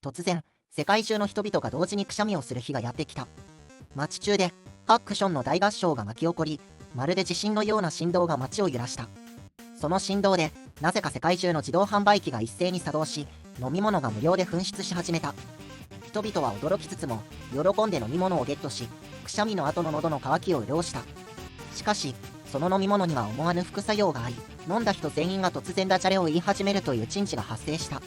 突然、世界中の人々が同時にくしゃみをする日がやってきた。街中で、パックションの大合唱が巻き起こり、まるで地震のような振動が街を揺らした。その振動で、なぜか世界中の自動販売機が一斉に作動し、飲み物が無料で噴出し始めた。人々は驚きつつも、喜んで飲み物をゲットし、くしゃみの後の喉の渇きを潤した。しかし、その飲み物には思わぬ副作用があり、飲んだ人全員が突然ダジャレを言い始めるという珍事が発生した。